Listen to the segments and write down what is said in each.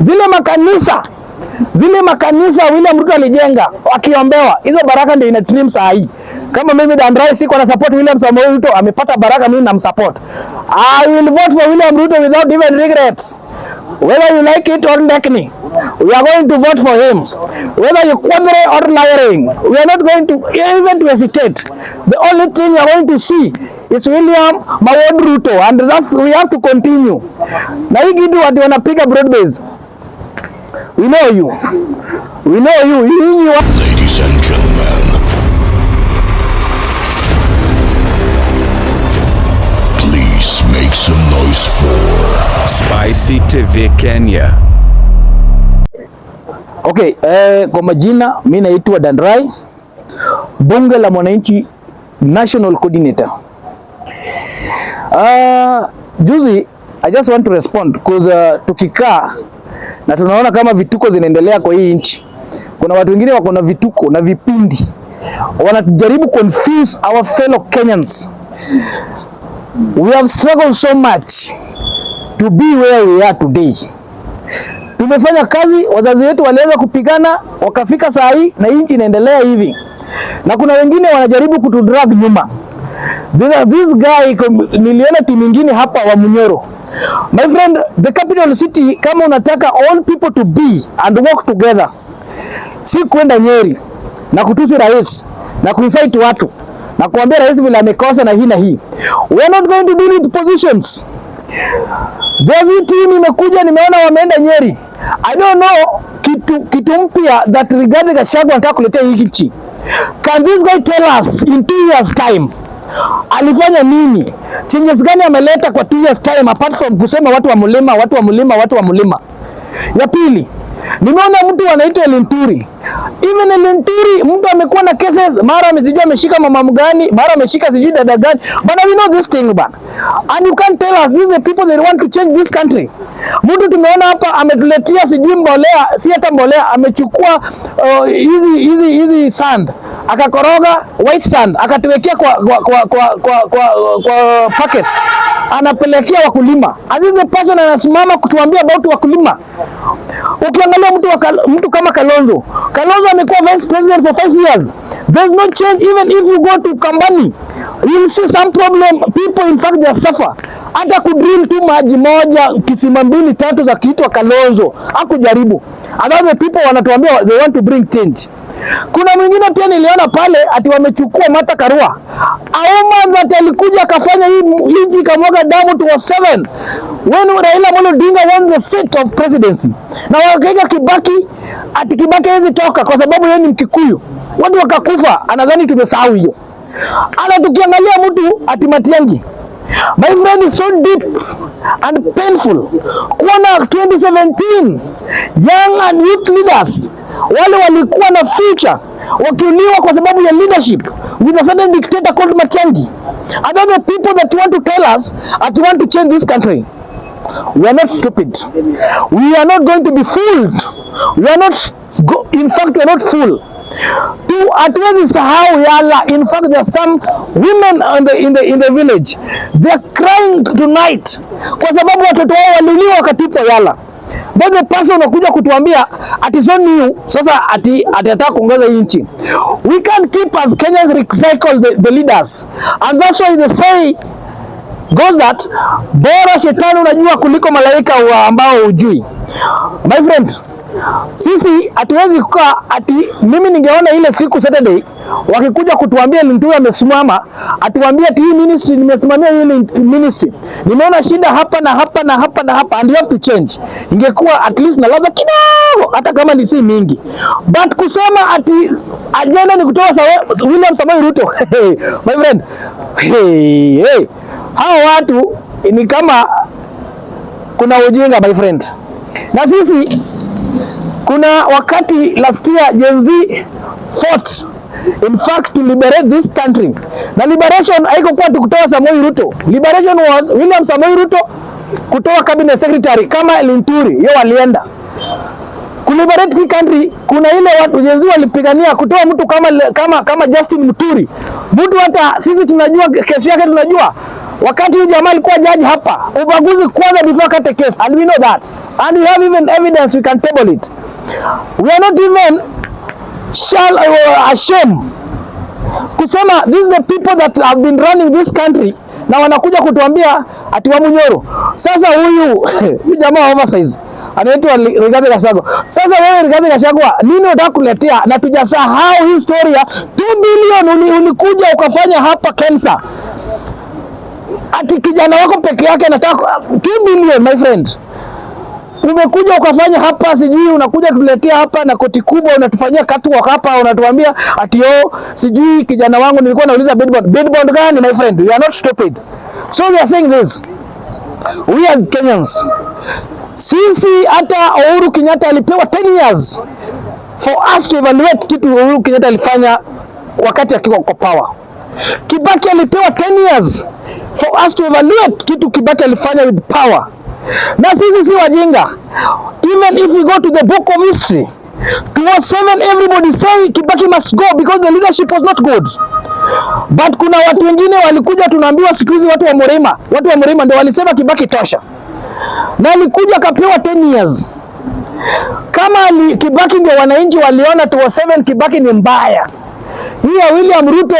Zile makanisa William Ruto alijenga wakiombewa, hizo baraka ndio ina trim saa hii. Kama mimi Dandrai siko na support William Samoei Ruto, amepata baraka, mimi namsupport. I will vote for William Ruto without even regrets. Whether you like it or like me, we are going to vote for him. Whether you quadre or lying, we are not going to even to hesitate. The only thing we are going to see is William Mawod Ruto, and that's we have to continue. Na hii kitu watu wanapiga broad base. We know you. Ladies and gentlemen, please make some noise for Spicy TV Kenya. Okay, kwa majina mimi naitwa Dandrai, Bunge la Mwananchi National Coordinator. Juzi, I just want to respond because tukikaa na tunaona kama vituko zinaendelea kwa hii nchi. Kuna watu wengine wako na vituko na vipindi, wanajaribu confuse our fellow Kenyans. We have struggled so much to be where we are today. Tumefanya kazi, wazazi wetu waliweza kupigana wakafika saa hii na nchi inaendelea hivi. Na kuna wengine wanajaribu kutudrag nyuma. This guy, niliona timu nyingine hapa wa Munyoro. My friend, the capital city, kama unataka all people to be and work together, si kwenda Nyeri na kutusi rais na kuinsight watu na kuambia rais vile amekosa na hii na hii. We are not going to deal with positions. Jazi team imekuja, nimeona wameenda Nyeri. I don't know kitu mpya that Rigathi Gachagua anataka kuletea hii nchi. Can this guy tell us in 2 years time alifanya nini? Changes gani ameleta kwa 2 years time apart from kusema watu wa mulima? Ya pili, nimeona mtu anaitwa Linturi. Even Linturi, mtu amekuwa na cases, mara amezijua ameshika mama mgani, mara ameshika sijui dada gani. But we know this thing bana. And you can't tell us these are the people that want to change this country. Mtu tumeona hapa ametuletea sijui mbolea, si hata mbolea, amechukua hizi sand, akakoroga white sand, akatuwekea kwa packets, anapelekea wakulima. And this is the person anasimama kutuambia about wakulima. Ukiangalia mtu kama Kalonzo amekuwa vice president for 5 years. There's no change. Even if you go to Kambani, you will see some problem. People in fact they suffer. Hata kudrill tu maji moja kisima 2 3 za kiitwa Kalonzo hakujaribu. Other people wanatuambia they want to bring change. Kuna mwingine pia niliona pale ati wamechukua Martha Karua. Auma that alikuja akafanya hii nchi kamwaga damu to 7 when Raila Amolo Odinga won the seat of presidency. Na wakaiga Kibaki ati Kibaki hawezi toka kwa sababu yeye ni Mkikuyu. Watu wakakufa, anadhani tumesahau hiyo. Ana tukiangalia mtu ati Matiang'i. My friend, is so deep and painful. Kuona 2017 young and youth leaders wale walikuwa na future wakiuliwa kwa sababu ya leadership with a certain dictator called Matiang'i. And other people that want to tell us that want to change this country. We are not stupid. We are not going to be fooled. We are not, in fact, we are not fooled. Hatuwezi sahau Yala. In fact, there are some women in the village. They are crying tonight kwa sababu watoto wao waliuliwa wakatupwa Yala. Then the person anakuja kutuambia ati so new sasa ati atataka kuongeza nchi. We can't keep as Kenyans recycle the leaders. And that's why the say goes that bora shetani unajua kuliko malaika ambao hujui. My friend, sisi hatuwezi kukaa ati mimi ningeona ile siku Saturday wakikuja kutuambia Linturi amesimama atuambie ati hii ministry nimesimamia ile ministry. Nimeona shida hapa na hapa na hapa na hapa and you have to change. Ingekuwa at least na ladha kidogo hata kama ni si mingi. But kusema ati agenda ni kutoa William Samoei Ruto. My friend. Hao watu ni kama kuna ujinga my friend. Na sisi kuna wakati last year Gen Z fought in fact to liberate this country. Na liberation haiko kwa kutoa Samoei Ruto. Liberation was William Samoei Ruto kutoa cabinet secretary kama Linturi. Yeye walienda. Kuliberate the country, kuna ile watu Gen Z walipigania kutoa mtu kama Justin Muturi. Mtu hata sisi tunajua kesi yake tunajua. Wakati huyu jamaa alikuwa judge hapa, ubaguzi kwanza before kate case, and we know that. And we have even evidence, we can table it. We are not even ashamed kusema this is the people that have been running this country, na wanakuja kutuambia ati wa Munyoro. Sasa huyu jamaa oversize anaitwa Rigathi Gachagua. Sasa wewe Rigathi Gachagua, nini unataka kuletea? Na tujasahau hii story ya 2 billion ulikuja ukafanya hapa Kensa. Ati kijana wako peke yake anataka 2 billion, my friend. Umekuja ukafanya hapa, sijui unakuja tuletea hapa na koti kubwa unatufanyia catwalk hapa, unatuambia ati sijui kijana wangu nilikuwa nauliza bid bond. Bid bond gani, my friend? You are not stupid. So we are saying this. We are Kenyans. Sisi hata Uhuru Kenyatta alipewa 10 years for us to evaluate kitu Uhuru Kenyatta alifanya wakati akiwa kwa power. Kibaki alipewa 10 years for us to evaluate kitu Kibaki alifanya with power. Na sisi si wajinga. Even if we go to the book of history, 2007 everybody say Kibaki must go because the leadership was not good. But kuna watu wengine walikuja, tunaambiwa siku hizi watu wa Murima ndio walisema Kibaki tosha. Na alikuja akapewa 10 years. Kama Kibaki ndio wananchi waliona 2007 Kibaki ni mbaya, hii William Ruto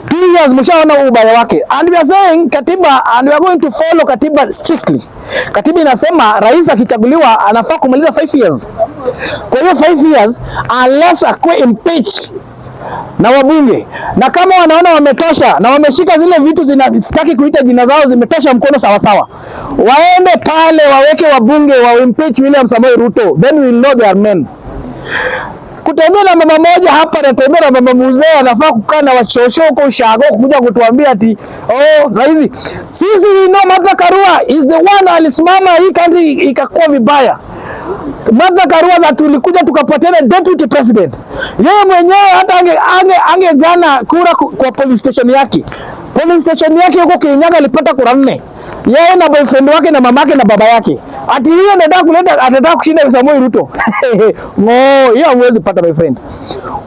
2 years mshaona ubaya wake. And we are saying katiba, and we are going to follow katiba strictly. Katiba inasema rais akichaguliwa anafaa kumaliza 5 years. Kwa hiyo 5 years unless akwe impeached na wabunge. Na kama wanaona wametosha na wameshika zile vitu zinastaki kuita jina zao zimetosha mkono sawa sawa, waende pale waweke wabunge wa impeach William Samoei Ruto, then we will know they are men. Kutembea na mama moja hapa na tembea na mama mzee anafaa kukaa na wachosho huko ushago kuja kutuambia ati saizi sisi we know Martha Karua is the one alisimama hii country ikakuwa vibaya. Martha Karua za tulikuja tukapatana deputy president. Yeye mwenyewe hata angegana kura kwa police station yake. Police station yake huko Kirinyaga alipata kura 4. Yeye na boyfriend wake na mamake na baba yake. Ati yeye anataka kushinda Samoei Ruto. No, yeye hawezi pata, my friend.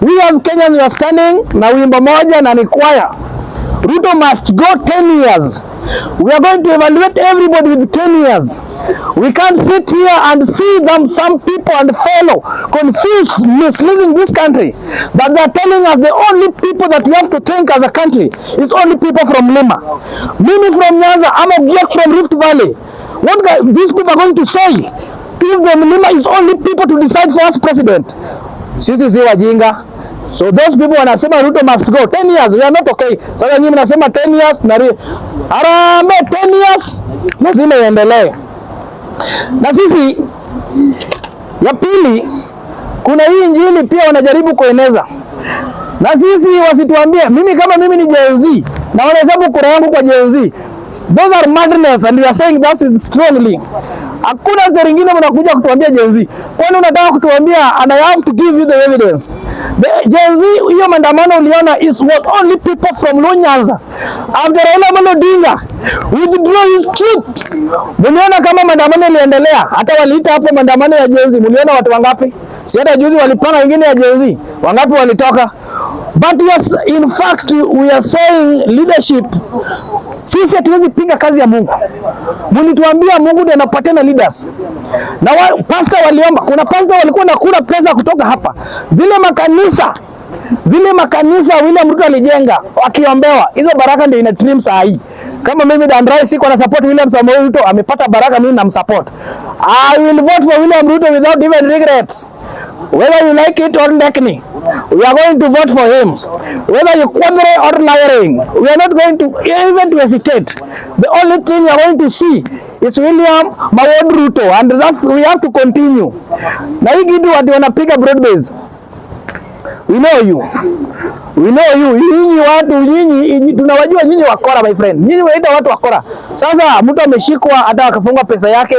We as Kenyans we are standing na wimbo moja na ni choir. Ruto must go 10 years. We are going to evaluate everybody with 10 years. We can't sit here and see them, some people and follow, confused, misleading this country. That they are telling us the only people that we have to think as a country is only people from Lima. Mimi from Nyanza, I'm a Giek from Rift Valley. What these people are going to say if the Lima is only people to decide for us president? Sisi si wajinga. So those people wanasema Ruto must go 10 years, we are not okay. Sasa nyinyi mnasema 10 years na harambee 10 years lazima iendelee. Na sisi ya pili, kuna hii injili pia wanajaribu kueneza. Na sisi wasituambie, kama mimi ni Gen Z na wanahesabu kura yangu kwa Gen Z, those are madness and we are saying that strongly. Hakuna story nyingine mnakuja kutuambia Gen Z. Kwani unataka kutuambia, and I have to give you the evidence. The Gen Z, hiyo maandamano uliona is what only people from Nyanza. After Raila Amolo Odinga withdraw his troop. Mliona kama maandamano iliendelea, hata waliita hapo maandamano ya Gen Z. Mliona watu wangapi? Si hata juzi walipanga wengine ya Gen Z. Wangapi walitoka? But yes, in fact we are saying leadership. Sisi hatuwezi pinga kazi ya Mungu. Mlituambia Mungu ndiye anapatana leaders. Na pastor waliomba, kuna pastor walikuwa nakula pesa kutoka hapa. Zile makanisa William Ruto alijenga wakiombewa. Hizo baraka ndio ina trim saa hii. Kama mimi Dandrai siko na support William Samoei Ruto, amepata baraka, mimi namsupport. I will vote for William Ruto without even regrets. Whether you like it or not, we are going to vote for him. Whether you quadre or lying, we are not going to even to hesitate. The only thing we are going to see is William Mawod Ruto, and that's we have to continue. Na hii kitu watu wanapiga broad base. We know you. Nyinyi watu, nyinyi tunawajua nyinyi wakora, my friend. Nyinyi waita watu wakora. Sasa mtu ameshikwa hata akafunga pesa yake,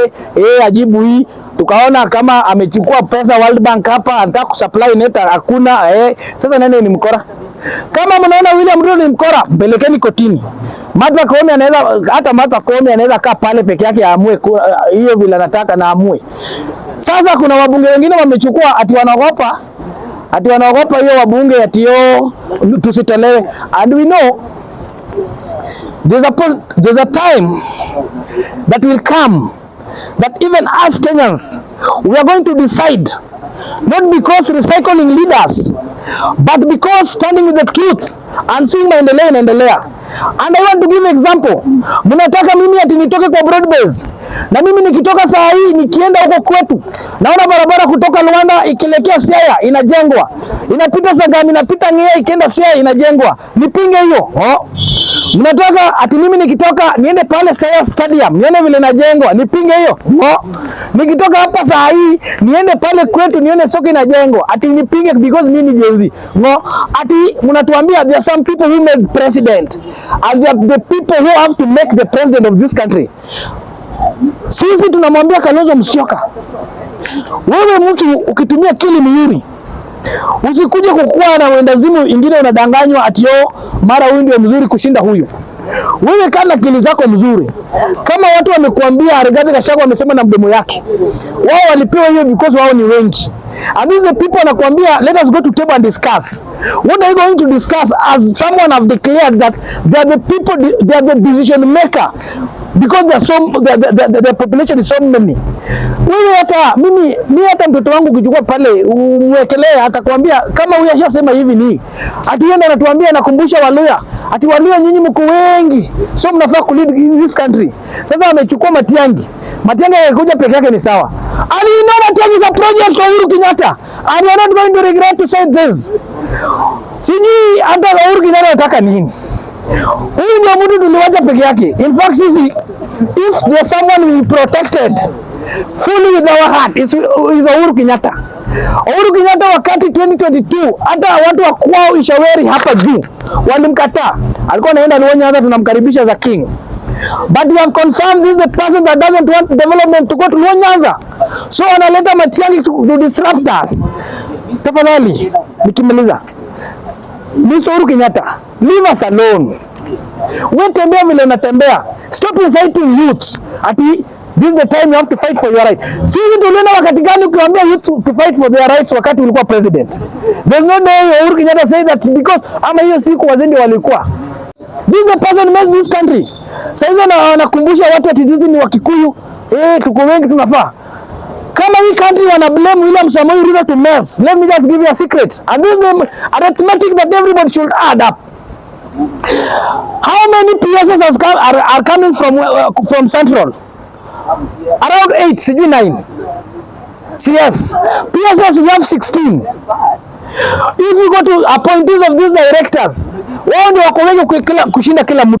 ajibu hii. Tukaona kama amechukua pesa World Bank hapa, anataka kusupply net hakuna, sasa nani ni mkora? Kama mnaona William Ruto ni mkora, mpelekeni kotini. Martha Koome anaweza kaa pale peke yake aamue hiyo vile anataka na aamue. Sasa kuna wabunge wengine wamechukua ati wanaogopa hiyo wabunge ati tusitolewe. And we know there's a time that will come that even us Kenyans, we are going to decide, not because recycling leaders, but because standing with the truth and seeing maendeleo inaendelea. And I want to give example. Mnataka mimi ati nitoke kwa broad base, na mimi nikitoka saa hii nikienda huko kwetu, naona barabara kutoka Luanda ikielekea Siaya inajengwa, inapita Sagami, inapita Ng'ea ikienda Siaya inajengwa, nipinge hiyo? Mnataka ati mimi nikitoka niende pale Siaya Stadium nione vile inajengwa, nipinge hiyo? Nikitoka hapa saa hii niende pale kwetu nione soko inajengwa, ati nipinge because mimi ni Gen Z? Ati mnatuambia there are some people who made president and the people who have to make the president of this country. Sisi tunamwambia Kalonzo Musyoka, wewe mtu ukitumia akili mzuri, usikuje kukua na wendazimu ingine unadanganywa ati mara huyu ndio mzuri kushinda huyu. Wewe kana akili zako mzuri. Kama watu wamekuambia Rigathi Gachagua amesema na mdomo yake, wao walipewa hiyo because wao ni wengi. And these the people wanakuambia let us go to table and discuss. What are you going to discuss as someone have declared that they are the people, they are the decision maker because they are so the population is so many. Wewe hata mimi hata mtoto wangu ukichukua pale umwekelee atakwambia kama huyu ashasema hivi ni. Ati yeye anatuambia anakumbusha Waluya. Ati Waluya nyinyi mko wengi. So mnafaa ku lead this country. Sasa amechukua Matiang'i. Matiang'i akikuja peke yake ni sawa. And you know that is a project for Uhuru Kenyatta. And you are not going to regret to say this. Sijui hata Uhuru Kenyatta anataka nini. Huyu ndio mtu tuliwacha peke yake. In fact sisi, if there's someone we protected fully with our heart is Uhuru Kenyatta. Uhuru Kenyatta wakati 2022 hata watu wa kwao Ishaweri hapa juu walimkataa. Alikuwa anaenda Luonyanza tunamkaribisha za king. But we have confirmed this is the person that doesn't want development to go to Luonyanza. So analeta Matiang'i to disrupt us. Tafadhali nikimaliza, Mr. Uhuru Kenyatta, leave us alone. Wewe tembea vile unatembea. Stop inciting youths. Ati this is the time you have to fight for your right. Sisi tuliona wakati gani ukiwaambia youth to fight for their rights wakati ulikuwa president? There's no day Uhuru Kenyatta say that because ama hiyo siku wazee walikuwa. This is the person who made this country. Sasa wanakumbusha watu ati sisi ni Wakikuyu. Tuko wengi tunafaa. Kama hii country wana blame William Samoei Ruto to mess. Let me just give you a secret. And this is the arithmetic that everybody should add up. How many PSS are coming from Central? Around 8, sijui 9. CS. PSS we have 16. If you go to appointees of these directors, wao ndio wako wengi kushinda kila mtu.